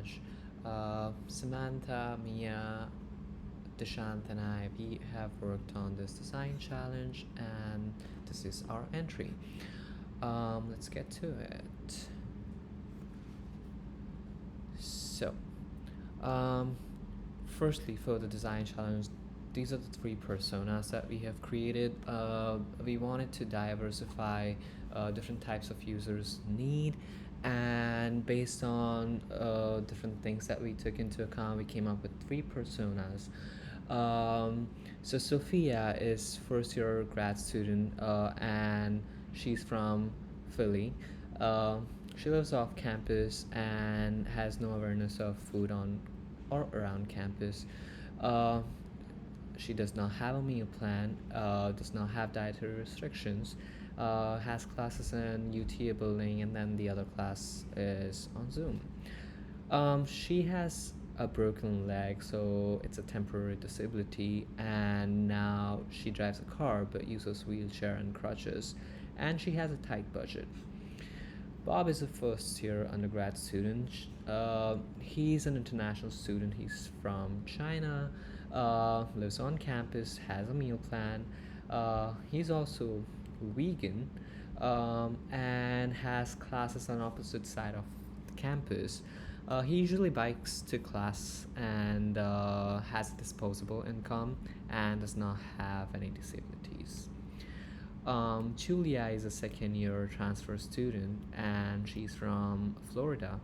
much. Samantha, Mia, Dishant, and I, we have worked on this design challenge, and this is our entry. Let's get to it. So, um, firstly, for the design challenge, these are the three personas that we have created. We wanted to diversify different types of users' need, and based on different things that we took into account, we came up with three personas. Um, so Sophia is first year grad student, and she's from Philly. Uh, she lives off campus and has no awareness of food on or around campus. Uh, she does not have a meal plan, does not have dietary restrictions, has classes in UTA building, and then the other class is on Zoom. She has a broken leg, so it's a temporary disability, and now she drives a car but uses wheelchair and crutches, and she has a tight budget. Bob is a first year undergrad student. He's an international student. He's from China, lives on campus, has a meal plan. He's also vegan, and has classes on opposite side of the campus. He usually bikes to class and has disposable income and does not have any disabilities. Julia is a second year transfer student and she's from Florida.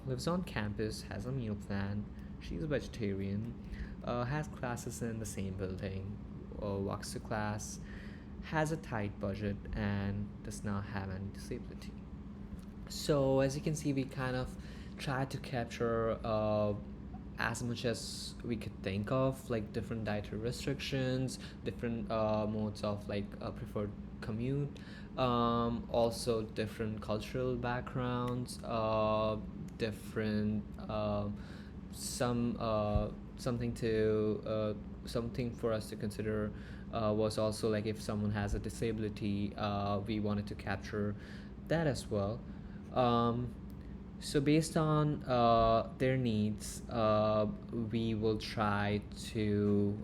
Lives on campus, has a meal plan. She's a vegetarian, has classes in the same building, walks to class, has a tight budget, and does not have any disability. So, as you can see, we kind of tried to capture as much as we could think of, like different dietary restrictions, different modes of like preferred commute, also different cultural backgrounds, different some something to something for us to consider was also like if someone has a disability, we wanted to capture that as well. Um, so based on their needs, we will try to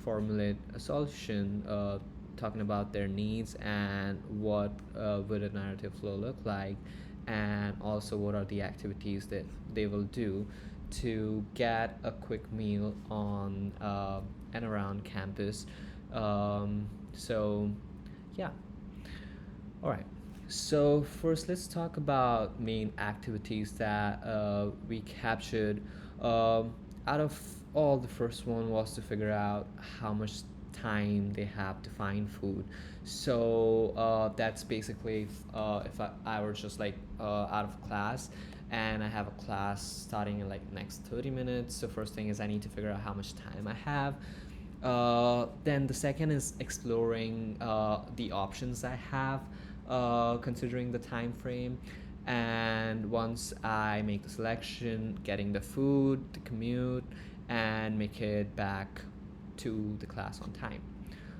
formulate a solution talking about their needs and what would a narrative flow look like, and also what are the activities that they will do to get a quick meal on and around campus. So, yeah. All right. So first, let's talk about main activities that we captured. Out of all, the first one was to figure out how much time they have to find food. So that's basically if I were just like out of class and I have a class starting in like next 30 minutes. So first thing is I need to figure out how much time I have. Then the second is exploring the options I have, considering the time frame. And once I make the selection, getting the food, the commute, and make it back to the class on time.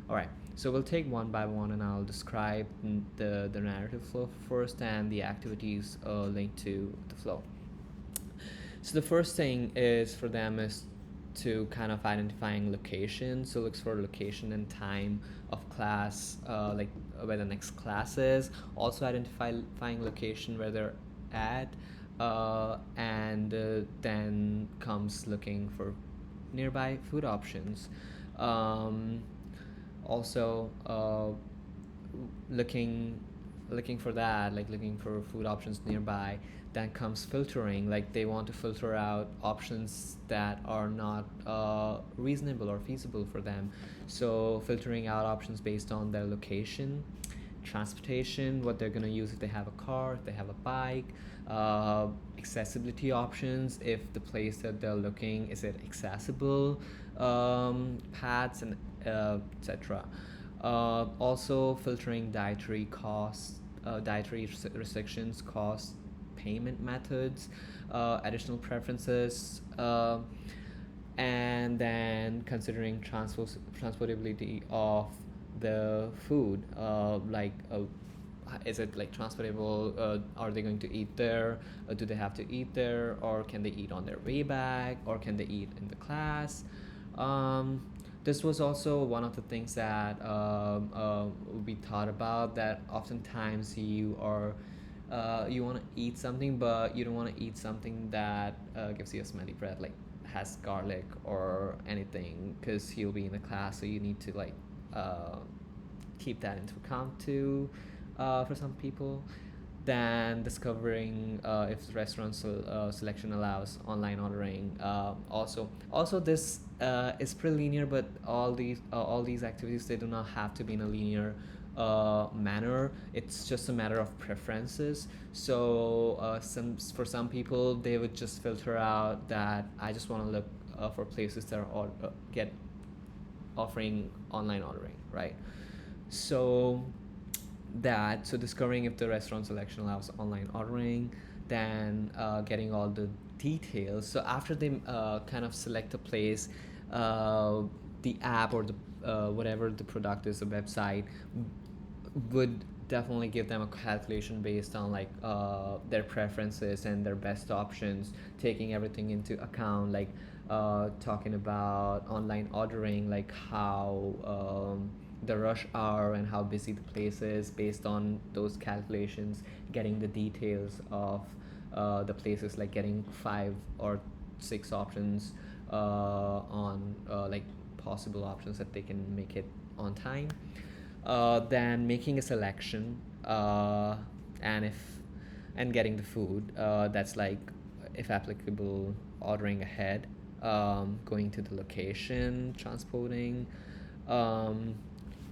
All right. So we'll take one by one, and I'll describe the narrative flow first and the activities linked to the flow. So the first thing is for them is to kind of identifying location. So looks for location and time of class, like where the next class is. Also identifying location where they're at, and then comes looking for nearby food options. Um, Also, looking looking for that, like looking for food options nearby. Then comes filtering, like they want to filter out options that are not reasonable or feasible for them. So filtering out options based on their location, transportation, what they're going to use if they have a car, if they have a bike, accessibility options, if the place that they're looking, is it accessible, paths, and etc. Also filtering dietary costs, dietary restrictions, costs, payment methods, additional preferences, and then considering transportability of the food, like is it like transportable? Are they going to eat there? Do they have to eat there, or can they eat on their way back, or can they eat in the class? um, this was also one of the things that we thought about, that oftentimes you want to eat something, but you don't want to eat something that gives you a smelly breath, like has garlic or anything, because he'll be in the class, so you need to like uh, keep that into account too, for some people. Then discovering if the restaurant selection allows online ordering. Also this is pretty linear, but all these activities, they do not have to be in a linear manner. It's just a matter of preferences. So for some people, they would just filter out that I just want to look for places that are get offering online ordering, right? So discovering if the restaurant selection allows online ordering, then getting all the details. So after they kind of select a place, uh, the app or the whatever the product is, the website would definitely give them a calculation based on like their preferences and their best options, taking everything into account, like talking about online ordering, like how the rush hour and how busy the place is. Based on those calculations, getting the details of the places, like getting 5 or 6 options on like possible options that they can make it on time. Then making a selection, and if and getting the food, that's like, if applicable, ordering ahead, going to the location, transporting, um,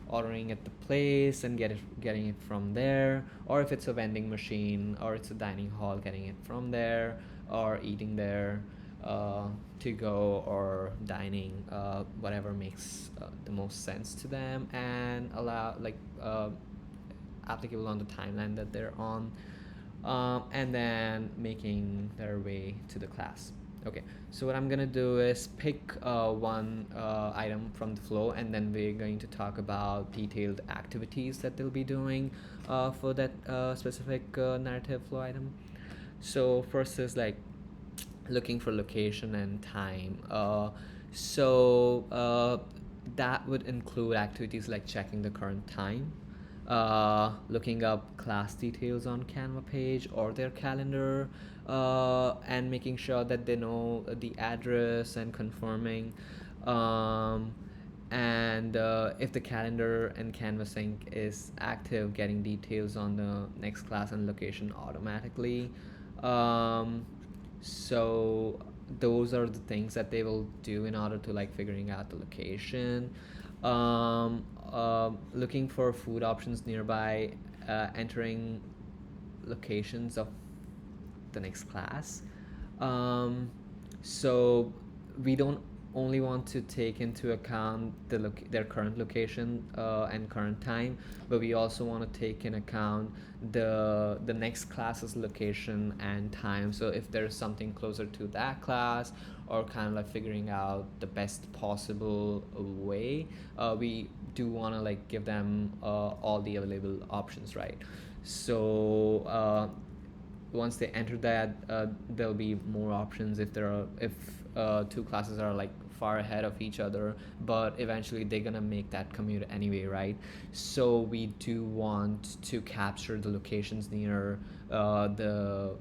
ordering at the place and getting it from there, or if it's a vending machine or it's a dining hall, getting it from there, or eating there, uh, to go or dining, whatever makes the most sense to them and allow like applicable on the timeline that they're on, and then making their way to the class. Okay, so what I'm gonna do is pick one item from the flow, and then we're going to talk about detailed activities that they'll be doing for that specific narrative flow item. So first is like looking for location and time. That would include activities like checking the current time, looking up class details on Canva page or their calendar, and making sure that they know the address and confirming. Um, and if the calendar and Canva sync is active, getting details on the next class and location automatically. Um, so those are the things that they will do in order to like figuring out the location. Looking for food options nearby, entering locations of the next class. Um, so we don't only want to take into account their current location and current time, but we also want to take in account the next class's location and time. So if there's something closer to that class, or kind of like figuring out the best possible way, we do want to like give them all the available options, right? So once they enter that, there'll be more options if 2 classes are like far ahead of each other, but eventually they're gonna make that commute anyway, right? So we do want to capture the locations near the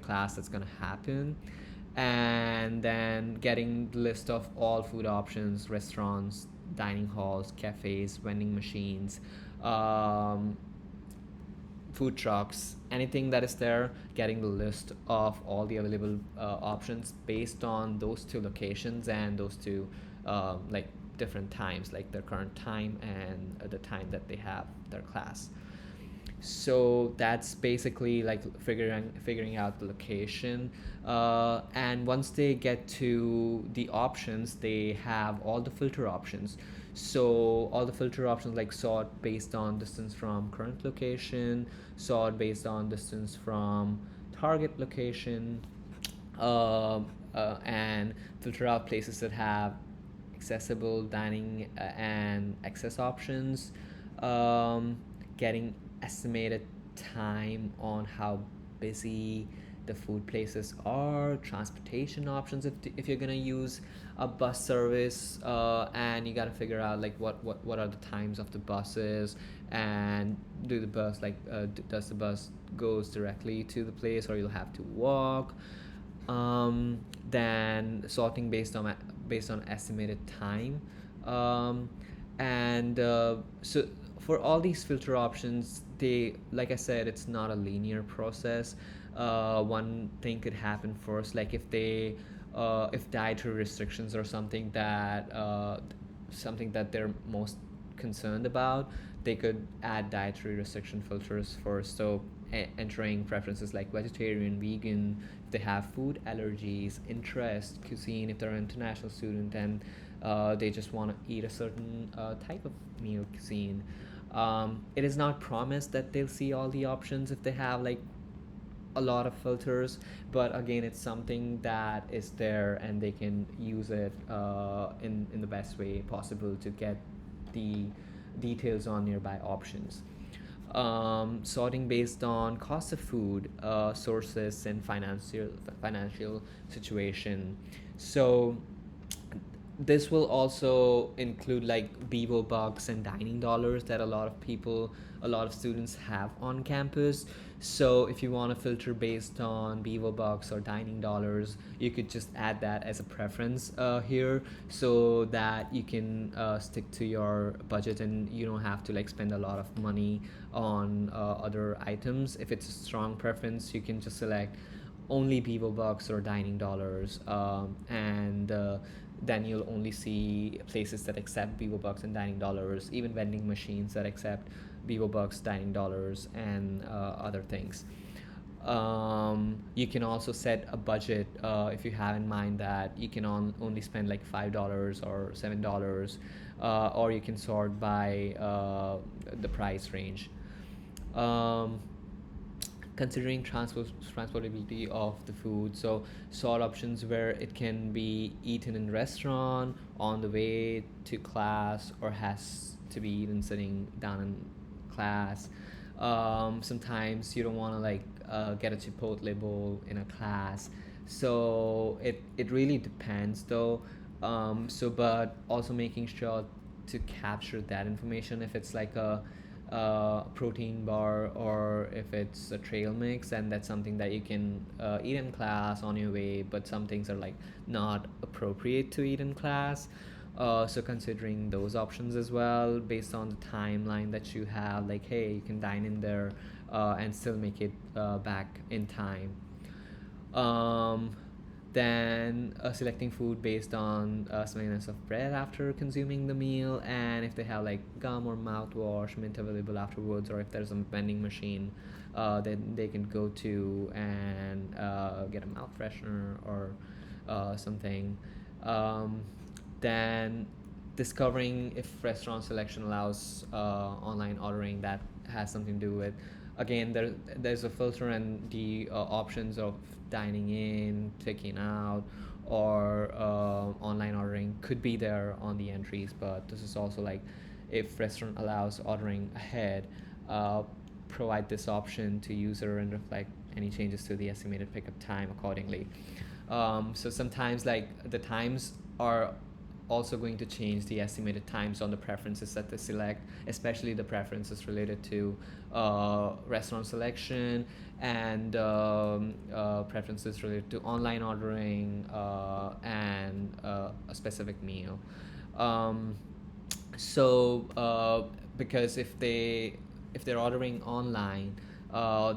class that's gonna happen, and then getting the list of all food options, restaurants, dining halls, cafes, vending machines, um, food trucks, anything that is there, getting the list of all the available options based on those 2 locations and those 2 like different times, like their current time and the time that they have their class. So that's basically like figuring out the location, and once they get to the options, they have all the filter options. So all the filter options, like sort based on distance from current location, sort based on distance from target location, and filter out places that have accessible dining and access options, um, getting estimated time on how busy the food places are, transportation options if you're gonna use a bus service, and you gotta figure out like what are the times of the buses, and do the bus like does the bus goes directly to the place or you'll have to walk. Then sorting based on estimated time, um, and so for all these filter options, they like I said, it's not a linear process. One thing could happen first, like if dietary restrictions are something that they're most concerned about, they could add dietary restriction filters first. So entering preferences like vegetarian, vegan, if they have food allergies, interest, cuisine, if they're an international student and they just want to eat a certain type of meal cuisine. It is not promised that they'll see all the options if they have like a lot of filters, but again, it's something that is there and they can use it in the best way possible to get the details on nearby options. Sorting based on cost of food, sources, and financial situation. So this will also include like Bevo bucks and dining dollars that a lot of students have on campus. So if you want to filter based on Bevo bucks or dining dollars, you could just add that as a preference here, so that you can stick to your budget and you don't have to like spend a lot of money on other items. If it's a strong preference, you can just select only Bevo bucks or dining dollars, and then you'll only see places that accept Bevo bucks and dining dollars, even vending machines that accept Bevo bucks, dining dollars, and other things. You can also set a budget if you have in mind that you can only spend like $5 or $7, or you can sort by the price range. Um, Considering transportability of the food, so sort options where it can be eaten in restaurant, on the way to class, or has to be eaten sitting down in class. Sometimes you don't want to like get a Chipotle bowl in a class, so it really depends though. But also making sure to capture that information if it's like a protein bar or if it's a trail mix, and that's something that you can eat in class on your way, but some things are like not appropriate to eat in class. So considering those options as well based on the timeline that you have, like hey, you can dine in there and still make it back in time. um, then selecting food based on smelliness of bread after consuming the meal, and if they have like gum or mouthwash mint available afterwards, or if there's a vending machine then they can go to and get a mouth freshener or something. um, then discovering if restaurant selection allows online ordering, that has something to do with, again, there's a filter and the options of dining in, taking out, or online ordering could be there on the entries, but this is also like if restaurant allows ordering ahead, uh, provide this option to user and reflect any changes to the estimated pickup time accordingly. So sometimes like the times are also going to change the estimated times on the preferences that they select, especially the preferences related to restaurant selection and preferences related to online ordering and a specific meal. Um, because if they're ordering online,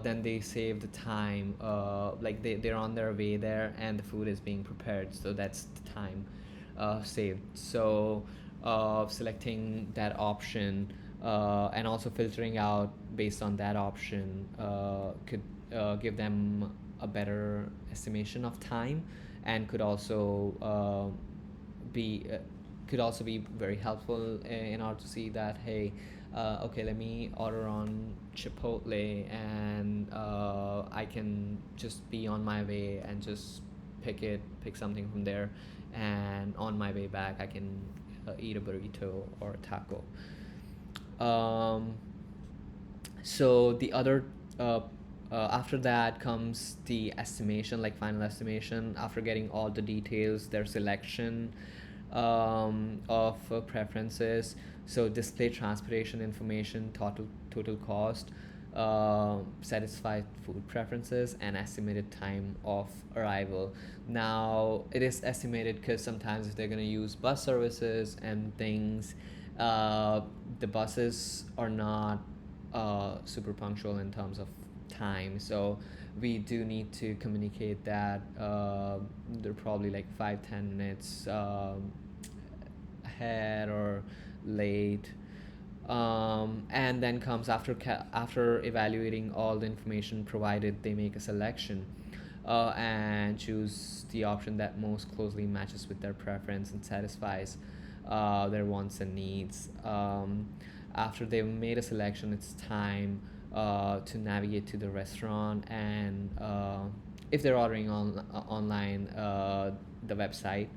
then they save the time. Like they're on their way there and the food is being prepared, so that's the time saved. So selecting that option and also filtering out based on that option could give them a better estimation of time, and be could also be very helpful in order to see that hey, okay, let me order on Chipotle and I can just be on my way and just pick something from there, and on my way back I can eat a burrito or a taco. um, So the other after that comes the estimation, like final estimation. After getting all the details, their selection of preferences. So display transportation information, total cost, satisfied food preferences, and estimated time of arrival. Now it is estimated because sometimes if they're gonna use bus services and things, uh, the buses are not super punctual in terms of time. So we do need to communicate that they're probably like 5-10 minutes ahead or late. And then comes after evaluating all the information provided, they make a selection and choose the option that most closely matches with their preference and satisfies their wants and needs. After they've made a selection, it's time to navigate to the restaurant, and if they're ordering online, the website,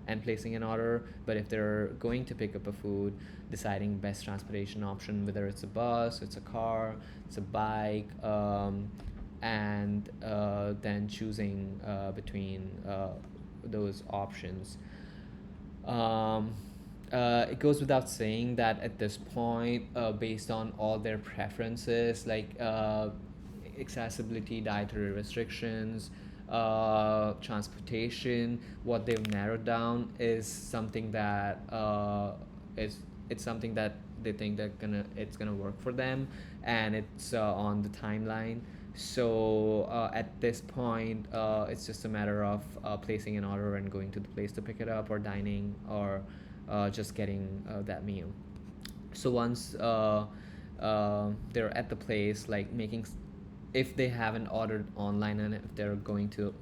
and placing an order. But if they're going to pick up a food, deciding best transportation option, whether it's a bus, it's a car, it's a bike, and then choosing between those options. Um, it goes without saying that at this point, based on all their preferences, like accessibility, dietary restrictions, transportation, what they've narrowed down is something that is it's something that they think that it's gonna work for them, and it's on the timeline. So at this point, it's just a matter of placing an order and going to the place to pick it up, or dining, or just getting that meal. So once they're at the place, like if they haven't ordered online, and if they're going to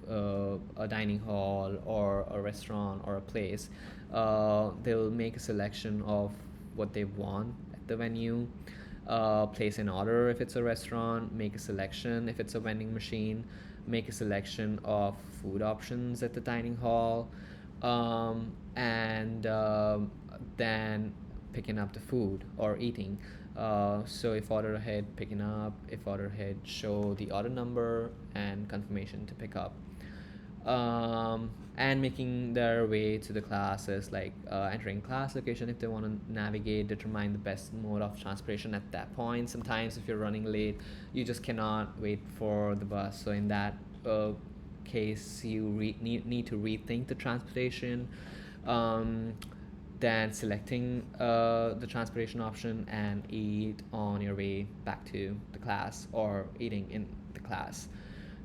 a dining hall or a restaurant or a place, they'll make a selection of what they want at the venue, place an order if it's a restaurant, make a selection if it's a vending machine, make a selection of food options at the dining hall, and then picking up the food or eating. So if order ahead, picking up. If order ahead, show the order number and confirmation to pick up. And making their way to the classes, like entering class location if they want to navigate, determine the best mode of transportation at that point. Sometimes if you're running late, you just cannot wait for the bus. So in that case, you need to rethink the transportation. Um, then selecting the transportation option and eat on your way back to the class, or eating in the class.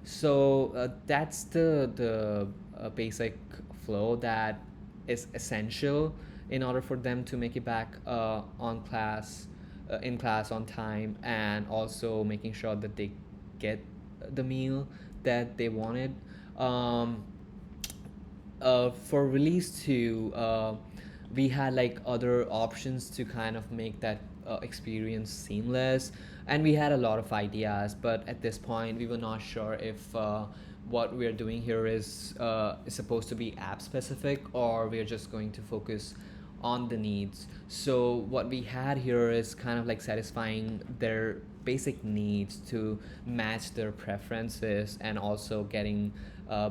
So that's the basic flow that is essential in order for them to make it back in class on time, and also making sure that they get the meal that they wanted. Um, for release two, we had like other options to kind of make that experience seamless, and we had a lot of ideas, but at this point we were not sure if what we're doing here is supposed to be app specific, or we're just going to focus on the needs. So what we had here is kind of like satisfying their basic needs to match their preferences, and also getting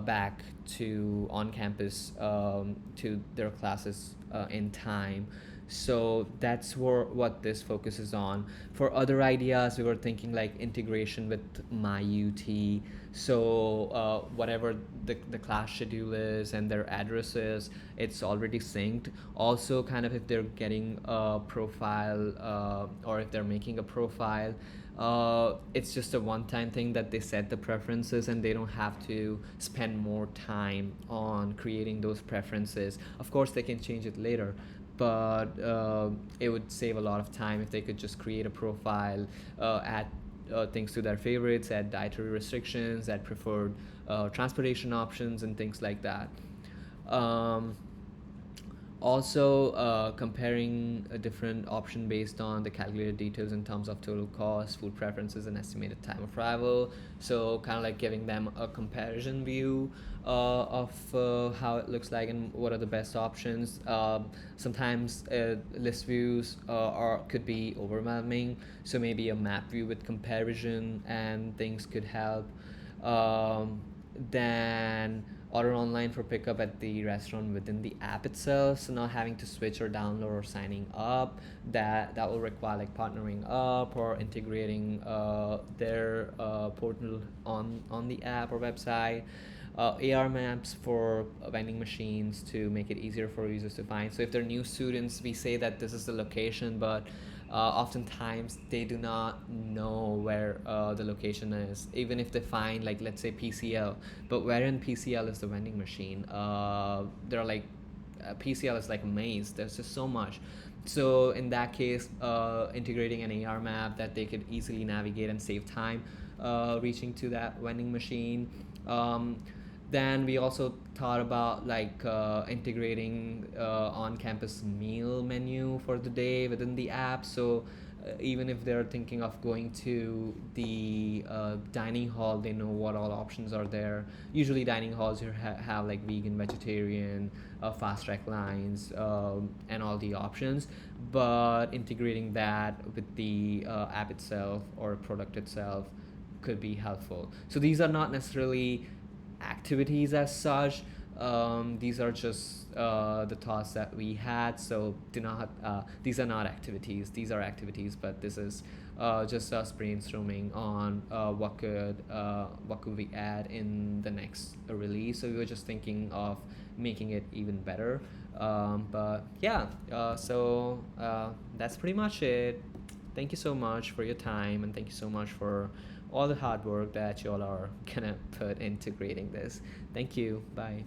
back to on campus to their classes in time. So that's what this focuses on. For other ideas, we were thinking like integration with my UT. So whatever the class schedule is and their addresses, it's already synced. Also, kind of if they're getting a profile, or if they're making a profile, it's just a one-time thing that they set the preferences, and they don't have to spend more time on creating those preferences. Of course, they can change it later, but it would save a lot of time if they could just create a profile, add things to their favorites, add dietary restrictions, add preferred transportation options, and things like that. Um, Also, comparing a different option based on the calculated details in terms of total cost, food preferences, and estimated time of arrival. So, kind of like giving them a comparison view of how it looks like and what are the best options. Sometimes list views are could be overwhelming, so maybe a map view with comparison and things could help. Um, then order online for pickup at the restaurant within the app itself, so not having to switch or download or signing up. That will require like partnering up or integrating their portal on the app or website. AR maps for vending machines to make it easier for users to find. So if they're new students, we say that this is the location, but oftentimes they do not know where the location is. Even if they find, like, let's say PCL, but where in PCL is the vending machine? There are like PCL is like a maze. There's just so much. So in that case, integrating an AR map that they could easily navigate and save time reaching to that vending machine. Then we also thought about like integrating on-campus meal menu for the day within the app. So even if they're thinking of going to the dining hall, they know what all options are there. Usually dining halls here have like vegan, vegetarian, fast track lines, and all the options. But integrating that with the app itself or product itself could be helpful. So these are not necessarily activities as such. These are just the thoughts that we had. So do not. These are not activities. These are activities, but this is just us brainstorming on what could we add in the next release. So we were just thinking of making it even better. But yeah. That's pretty much it. Thank you so much for your time, and thank you so much for all the hard work that y'all are gonna put into creating this. Thank you. Bye.